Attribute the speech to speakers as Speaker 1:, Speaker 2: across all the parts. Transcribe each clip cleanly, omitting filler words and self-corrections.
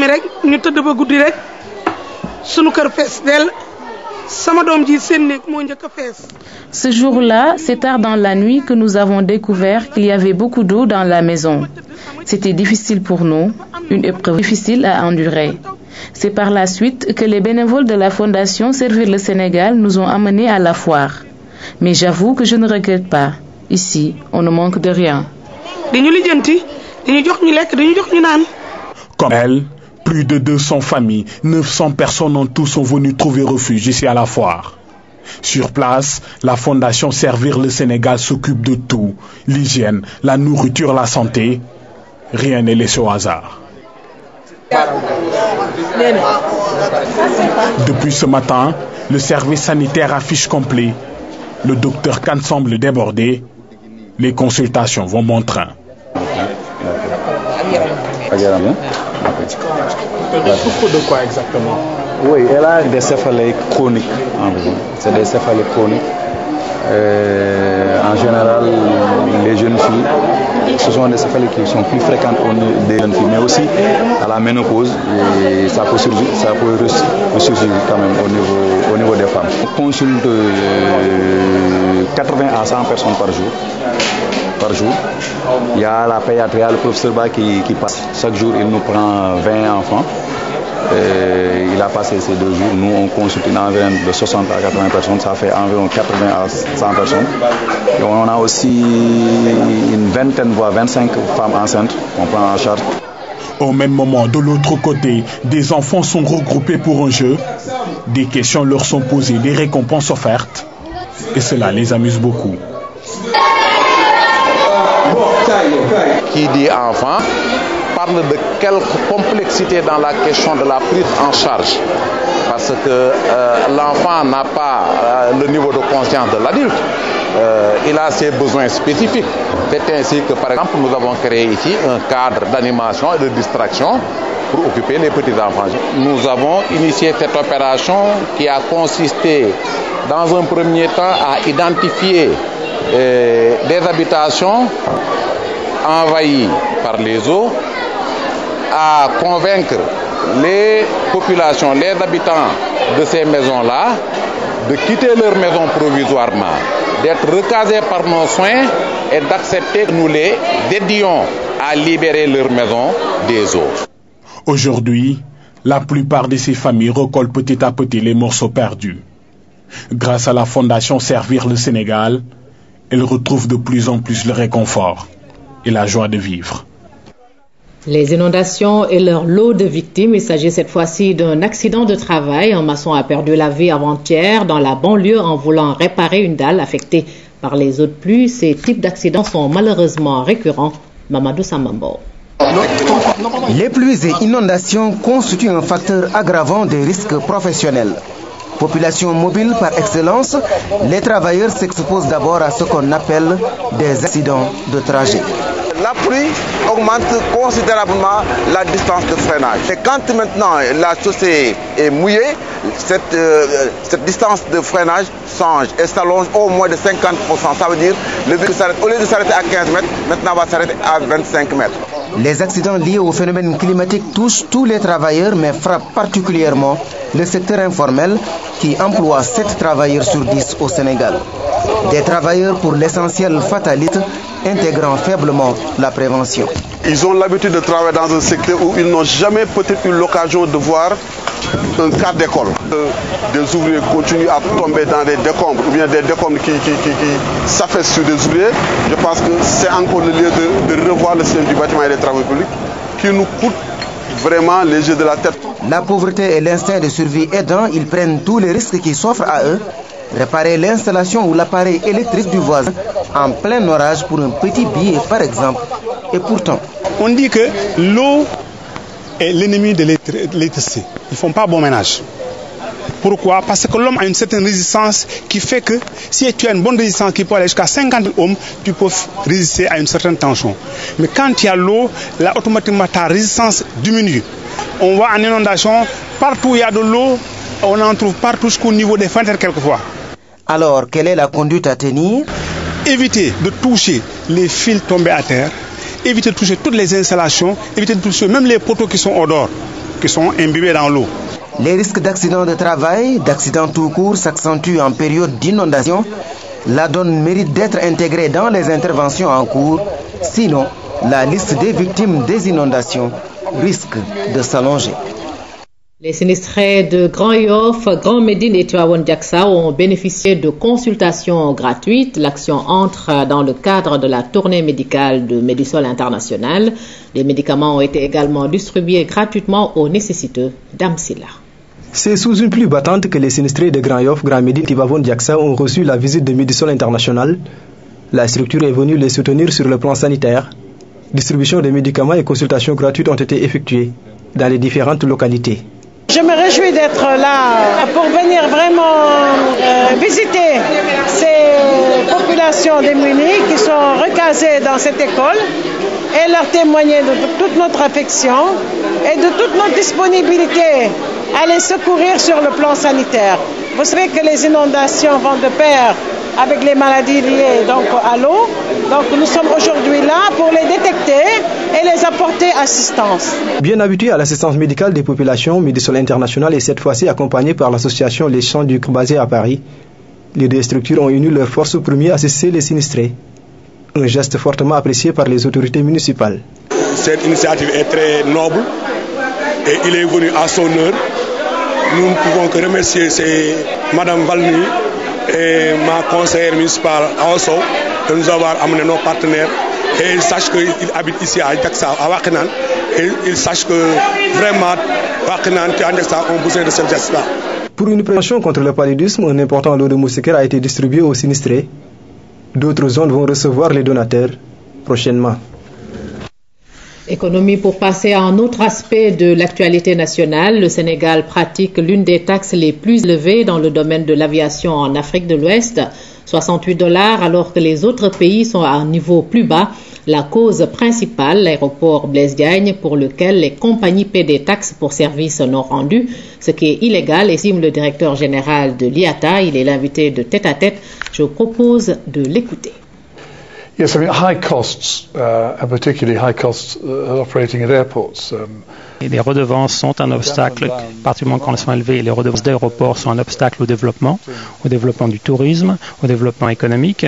Speaker 1: añ rek ñu tëdd ba guddi rek sunu kër fees del sama doom ji seen néeg moo njëkk a fees.
Speaker 2: Ce jour-là, c'est tard dans la nuit que nous avons découvert qu'il y avait beaucoup d'eau dans la maison. C'était difficile pour nous, une épreuve difficile à endurer. C'est par la suite que les bénévoles de la Fondation Servir le Sénégal nous ont amenés à la foire. Mais j'avoue que je ne regrette pas. Ici, on ne manque de rien.
Speaker 3: Comme elle, plus de 200 familles, 900 personnes en tout sont venues trouver refuge ici à la foire. Sur place, la Fondation Servir le Sénégal s'occupe de tout. L'hygiène, la nourriture, la santé. Rien n'est laissé au hasard. Depuis ce matin, le service sanitaire affiche complet. Le docteur Khan semble débordé. Les consultations vont bon train. Pourquoi de quoi exactement?
Speaker 4: Oui, elle a des céphalées chroniques. C'est des céphalées chroniques. En général, les jeunes filles, ce sont des céphalées qui sont plus fréquentes des jeunes filles, mais aussi à la ménopause, et ça peut ressurgir quand même au niveau des femmes. On consulte 80 à 100 personnes par jour. Il y a la pédiatrie, le professeur Ba qui passe. Chaque jour, il nous prend 20 enfants. Il a passé ces 2 jours. Nous, on consulte une environ de 60 à 80 personnes. Ça fait environ 80 à 100 personnes. Et on a aussi une vingtaine, voire 25 femmes enceintes qu'on prend en charge.
Speaker 3: Au même moment, de l'autre côté, des enfants sont regroupés pour un jeu. Des questions leur sont posées, des récompenses offertes. Et cela les amuse beaucoup.
Speaker 5: Qui dit enfant parle de quelque complexité dans la question de la prise en charge. Parce que l'enfant n'a pas le niveau de conscience de l'adulte. Il a ses besoins spécifiques. C'est ainsi que, par exemple, nous avons créé ici un cadre d'animation et de distraction pour occuper les petits-enfants. Nous avons initié cette opération qui a consisté, dans un premier temps, à identifier des habitations envahies par les eaux, à convaincre les populations, les habitants de ces maisons-là, de quitter leur maison provisoirement, d'être recasés par nos soins et d'accepter que nous les aidions à libérer leur maison des eaux.
Speaker 3: Aujourd'hui, la plupart de ces familles recollent petit à petit les morceaux perdus. Grâce à la Fondation Servir le Sénégal, elles retrouvent de plus en plus le réconfort et la joie de vivre.
Speaker 6: Les inondations et leur lot de victimes. Il s'agit cette fois-ci d'un accident de travail. Un maçon a perdu la vie avant-hier dans la banlieue en voulant réparer une dalle affectée par les eaux de pluie. Ces types d'accidents sont malheureusement récurrents. Mamadou Samambo.
Speaker 7: Les pluies et inondations constituent un facteur aggravant des risques professionnels. Population mobile par excellence, les travailleurs s'exposent d'abord à ce qu'on appelle des accidents de trajet.
Speaker 8: La pluie augmente considérablement la distance de freinage. Et quand maintenant la chaussée est mouillée, cette distance de freinage change et s'allonge au moins de 50%. Ça veut dire que le véhicule s'arrête, au lieu de s'arrêter à 15 mètres, maintenant va s'arrêter à 25 mètres.
Speaker 7: Les accidents liés au phénomène climatique touchent tous les travailleurs, mais frappent particulièrement le secteur informel qui emploie 7 travailleurs sur 10 au Sénégal. Des travailleurs pour l'essentiel fatalistes, intégrant faiblement la prévention.
Speaker 8: Ils ont l'habitude de travailler dans un secteur où ils n'ont jamais peut-être eu l'occasion de voir un quart d'école. Des ouvriers continuent à tomber dans des décombres ou bien des décombres qui s'affaissent sur des ouvriers. Je pense que c'est encore le lieu de revoir le système du bâtiment et des travaux publics qui nous coûte vraiment les yeux de la tête.
Speaker 7: La pauvreté et l'instinct de survie aidant, ils prennent tous les risques qui s'offrent à eux. Réparer l'installation ou l'appareil électrique du voisin en plein orage pour un petit billet par exemple. Et pourtant,
Speaker 9: on dit que l'eau est l'ennemi de l'électricité. Ils ne font pas bon ménage. Pourquoi? Parce que l'homme a une certaine résistance qui fait que si tu as une bonne résistance qui peut aller jusqu'à 50 ohms, tu peux résister à une certaine tension. Mais quand il y a l'eau, là automatiquement ta résistance diminue. On va en inondation, partout où il y a de l'eau, on en trouve partout jusqu'au niveau des fenêtres quelquefois.
Speaker 7: Alors, quelle est la conduite à tenir?
Speaker 9: Éviter de toucher les fils tombés à terre, éviter de toucher toutes les installations, éviter de toucher même les poteaux qui sont au dehors. qui sont imbibés dans l'eau.
Speaker 7: Les risques d'accidents de travail, d'accidents tout court s'accentuent en période d'inondation. La donne mérite d'être intégrée dans les interventions en cours. Sinon, la liste des victimes des inondations risque de s'allonger.
Speaker 6: Les sinistrés de Grand Yoff, Grand Médine et Tivaouane Diacksao ont bénéficié de consultations gratuites. L'action entre dans le cadre de la tournée médicale de Médisol International. Les médicaments ont été également distribués gratuitement aux nécessiteux. Dame Silla.
Speaker 10: C'est sous une pluie battante que les sinistrés de Grand Yoff, Grand Médine et Tivaouane Diacksao ont reçu la visite de Médisol International. La structure est venue les soutenir sur le plan sanitaire. Distribution de médicaments et consultations gratuites ont été effectuées dans les différentes localités.
Speaker 11: Je me réjouis d'être là pour venir vraiment visiter ces populations démunies qui sont recasées dans cette école et leur témoigner de toute notre affection et de toute notre disponibilité à les secourir sur le plan sanitaire. Vous savez que les inondations vont de pair avec les maladies liées à l'eau. Donc nous sommes aujourd'hui là pour les détecter et les apporter assistance.
Speaker 10: Bien habitué à l'assistance médicale des populations, Médisol International est cette fois-ci accompagné par l'association Les Champs du basée à Paris. Les deux structures ont uni leurs forces pour mieux assister les sinistrés. Un geste fortement apprécié par les autorités municipales.
Speaker 12: Cette initiative est très noble et il est venu à son heure. Nous ne pouvons que remercier Madame Valny et ma conseillère municipale Aosso de nous avoir amené nos partenaires. Et ils sachent qu'ils habitent ici à Diacksao, à Wakinan. Et ils sachent que vraiment Wakinan et Diacksao ont besoin de ce geste-là.
Speaker 10: Pour une prévention contre le paludisme, un important lot de moustiquaires a été distribué aux sinistrés. D'autres zones vont recevoir les donateurs prochainement.
Speaker 6: Économie pour passer à un autre aspect de l'actualité nationale. Le Sénégal pratique l'une des taxes les plus élevées dans le domaine de l'aviation en Afrique de l'Ouest, $68, alors que les autres pays sont à un niveau plus bas. La cause principale, l'aéroport Blaise Diagne, pour lequel les compagnies paient des taxes pour services non rendus, ce qui est illégal, estime le directeur général de l'IATA. Il est l'invité de Tête à Tête. Je vous propose de l'écouter.
Speaker 13: Yes, I mean high costs, and particularly high costs operating at airports.
Speaker 14: Et les redevances sont un obstacle, particulièrement quand elles sont élevées. Les redevances d'aéroports sont un obstacle au développement du tourisme, au développement économique.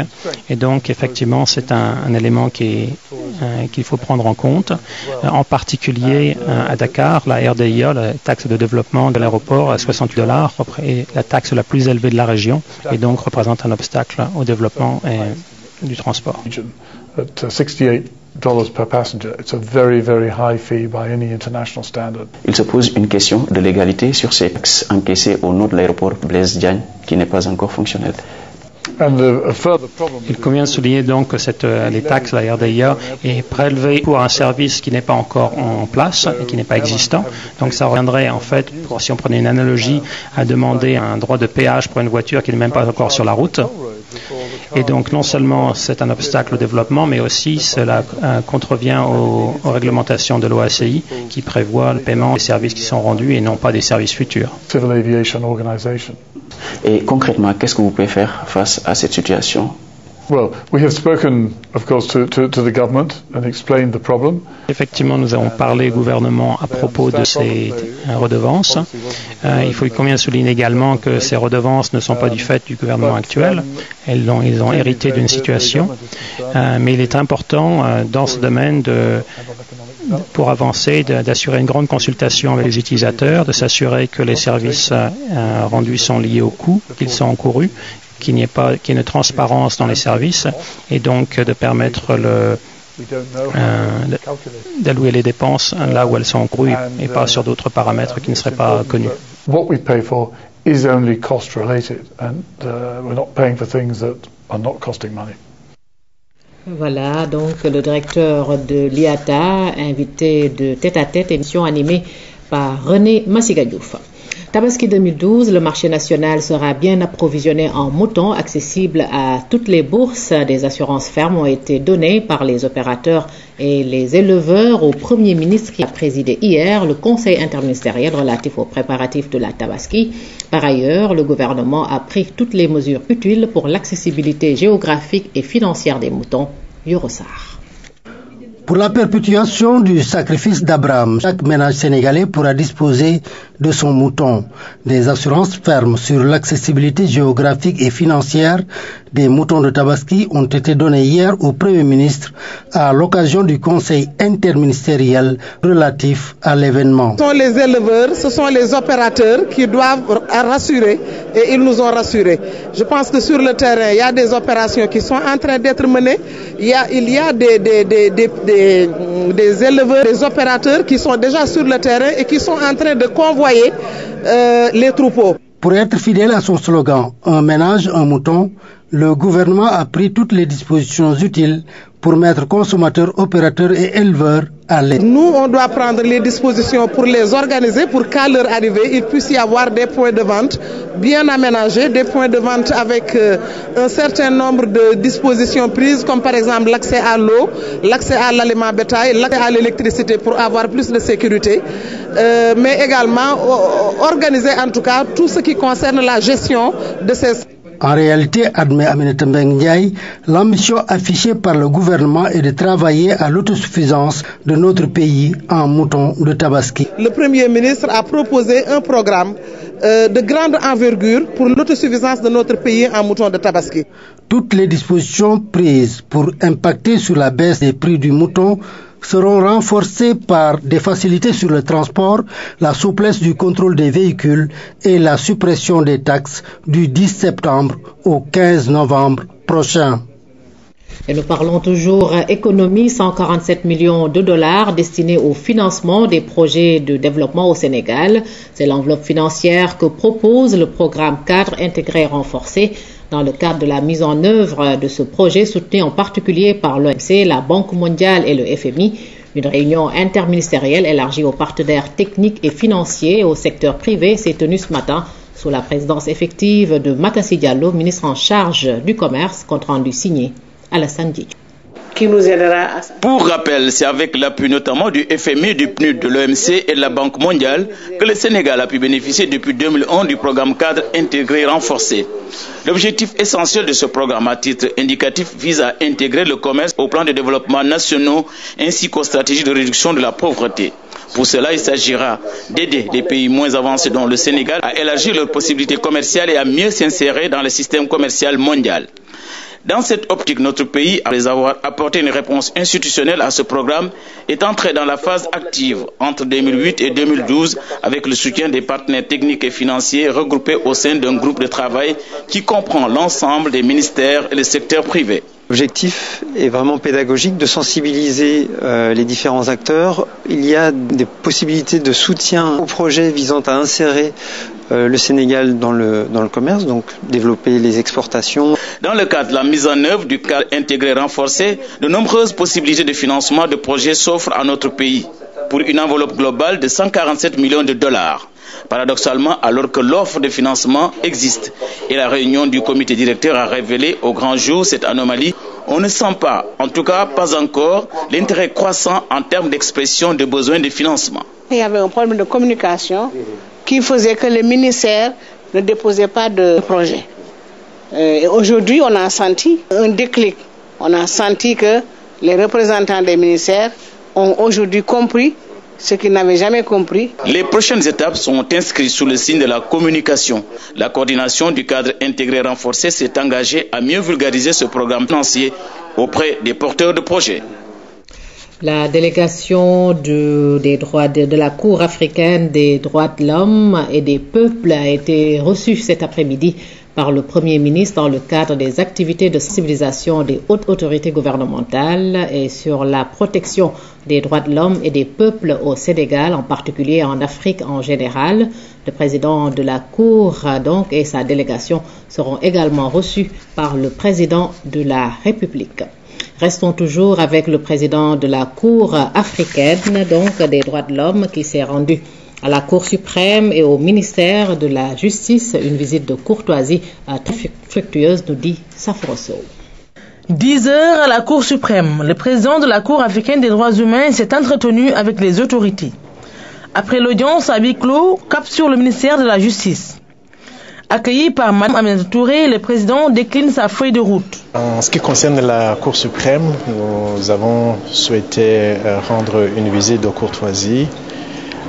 Speaker 14: Et donc, effectivement, c'est un élément qu'il faut prendre en compte. En particulier, à Dakar, la RDIA, la taxe de développement de l'aéroport, à $68, est la taxe la plus élevée de la région et donc représente un obstacle au développement du transport.
Speaker 13: At $68 per passenger, it's a very, very high fee by any international standard.
Speaker 15: Il se pose une question de légalité sur ces taxes encaissées au nom de l'aéroport Blaise Diagne qui n'est pas encore fonctionnel.
Speaker 14: Il convient de souligner donc que les taxes, la RDIA, est prélevée pour un service qui n'est pas encore en place et qui n'est pas existant. Donc ça reviendrait en fait, si on prenait une analogie, à demander un droit de péage pour une voiture qui n'est même pas encore sur la route. Et donc non seulement c'est un obstacle au développement, mais aussi cela contrevient aux réglementations de l'OACI qui prévoit le paiement des services qui sont rendus et non pas des services futurs.
Speaker 13: Civil Aviation Organization.
Speaker 15: Et concrètement, qu'est-ce que vous pouvez faire face à cette situation?
Speaker 13: Well, we have spoken, of course, to the government and explained the problem.
Speaker 14: Effectivement, nous avons parlé au gouvernement à propos de ces redevances. Il convient de souligner également que ces redevances ne sont pas du fait du gouvernement actuel. Ils ont hérité d'une situation. Mais il est important dans ce domaine pour avancer, d'assurer une grande consultation avec les utilisateurs, de s'assurer que les services rendus sont liés au coût qu'ils sont encourus, qu'il y ait une transparence dans les services et donc de permettre d'allouer les dépenses là où elles sont encourues et pas sur d'autres paramètres qui ne seraient pas connus.
Speaker 13: What we pay for is only cost related and we're not paying for things that are not costing money.
Speaker 6: Voilà donc le directeur de l'IATA, invité de Tête à Tête, émission animée par René Massigadiouf. Tabaski 2012, le marché national sera bien approvisionné en moutons accessibles à toutes les bourses. Des assurances fermes ont été données par les opérateurs et les éleveurs au Premier ministre qui a présidé hier le Conseil interministériel relatif aux préparatifs de la Tabaski. Par ailleurs, le gouvernement a pris toutes les mesures utiles pour l'accessibilité géographique et financière des moutons. Eurosar.
Speaker 16: Pour la perpétuation du sacrifice d'Abraham, chaque ménage sénégalais pourra disposer de son mouton. Des assurances fermes sur l'accessibilité géographique et financière des moutons de Tabaski ont été données hier au Premier ministre à l'occasion du conseil interministériel relatif à l'événement.
Speaker 11: Ce sont les éleveurs, ce sont les opérateurs qui doivent rassurer et ils nous ont rassurés. Je pense que sur le terrain, il y a des opérations qui sont en train d'être menées. Il y a des éleveurs, des opérateurs qui sont déjà sur le terrain et qui sont en train de convoyer les troupeaux.
Speaker 16: Pour être fidèle à son slogan « Un ménage, un mouton », le gouvernement a pris toutes les dispositions utiles pour mettre consommateurs, opérateurs et éleveurs à l'aise.
Speaker 11: Nous, on doit prendre les dispositions pour les organiser, pour qu'à leur arrivée, il puisse y avoir des points de vente bien aménagés, des points de vente avec un certain nombre de dispositions prises, comme par exemple l'accès à l'eau, l'accès à l'aliment bétail, l'accès à l'électricité pour avoir plus de sécurité, mais également organiser en tout cas tout ce qui concerne la gestion de ces...
Speaker 16: En réalité, admet Aminata Mbengue Ndiaye, l'ambition affichée par le gouvernement est de travailler à l'autosuffisance de notre pays en moutons de Tabaski.
Speaker 11: Le Premier ministre a proposé un programme de grande envergure pour l'autosuffisance de notre pays en moutons de Tabaski.
Speaker 16: Toutes les dispositions prises pour impacter sur la baisse des prix du mouton seront renforcées par des facilités sur le transport, la souplesse du contrôle des véhicules et la suppression des taxes du 10 septembre au 15 novembre prochain.
Speaker 6: Et nous parlons toujours économie, 147 millions de dollars destinés au financement des projets de développement au Sénégal. C'est l'enveloppe financière que propose le programme cadre intégré renforcé dans le cadre de la mise en œuvre de ce projet soutenu en particulier par l'OMC, la Banque mondiale et le FMI. Une réunion interministérielle élargie aux partenaires techniques et financiers au secteur privé s'est tenue ce matin sous la présidence effective de Makassi Diallo, ministre en charge du commerce, compte rendu signé Alassane Diédhiou.
Speaker 17: Qui nous aidera à... Pour rappel, c'est avec l'appui notamment du FMI, du PNUD, de l'OMC et de la Banque mondiale que le Sénégal a pu bénéficier depuis 2011 du programme cadre intégré renforcé. L'objectif essentiel de ce programme à titre indicatif vise à intégrer le commerce au plan de développement nationaux ainsi qu'aux stratégies de réduction de la pauvreté. Pour cela, il s'agira d'aider les pays moins avancés dont le Sénégal à élargir leurs possibilités commerciales et à mieux s'insérer dans le système commercial mondial. Dans cette optique, notre pays, après avoir apporté une réponse institutionnelle à ce programme, est entré dans la phase active entre 2008 et 2012 avec le soutien des partenaires techniques et financiers regroupés au sein d'un groupe de travail qui comprend l'ensemble des ministères et le secteur privé.
Speaker 18: L'objectif est vraiment pédagogique, de sensibiliser les différents acteurs. Il y a des possibilités de soutien aux projets visant à insérer le Sénégal dans le commerce, donc développer les exportations.
Speaker 17: Dans le cadre de la mise en œuvre du cadre intégré renforcé, de nombreuses possibilités de financement de projets s'offrent à notre pays pour une enveloppe globale de 147 millions de dollars. Paradoxalement, alors que l'offre de financement existe et la réunion du comité directeur a révélé au grand jour cette anomalie, on ne sent pas, en tout cas pas encore, l'intérêt croissant en termes d'expression de besoins de financement.
Speaker 11: Il y avait un problème de communication qui faisait que les ministères ne déposaient pas de projet. Et aujourd'hui, on a senti un déclic. On a senti que les représentants des ministères ont aujourd'hui compris ce qu'ils n'avaient jamais compris.
Speaker 17: Les prochaines étapes sont inscrites sous le signe de la communication. La coordination du cadre intégré renforcé s'est engagée à mieux vulgariser ce programme financier auprès des porteurs de projets.
Speaker 6: La délégation de la Cour africaine des droits de l'homme et des peuples a été reçue cet après-midi par le Premier ministre dans le cadre des activités de sensibilisation des hautes autorités gouvernementales et sur la protection des droits de l'homme et des peuples au Sénégal, en particulier en Afrique en général. Le président de la Cour donc et sa délégation seront également reçus par le président de la République. Restons toujours avec le président de la Cour africaine, donc des droits de l'homme, qui s'est rendu à la Cour suprême et au ministère de la Justice. Une visite de courtoisie très fructueuse, nous dit Safroso.
Speaker 19: 10 heures à la Cour suprême. Le président de la Cour africaine des droits humains s'est entretenu avec les autorités. Après l'audience à huis clos, cap sur le ministère de la Justice. Accueilli par Mme Aminata Touré, le président décline sa feuille de route.
Speaker 20: En ce qui concerne la Cour suprême, nous avons souhaité rendre une visite de courtoisie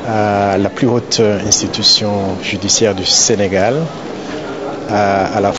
Speaker 20: à la plus haute institution judiciaire du Sénégal, à la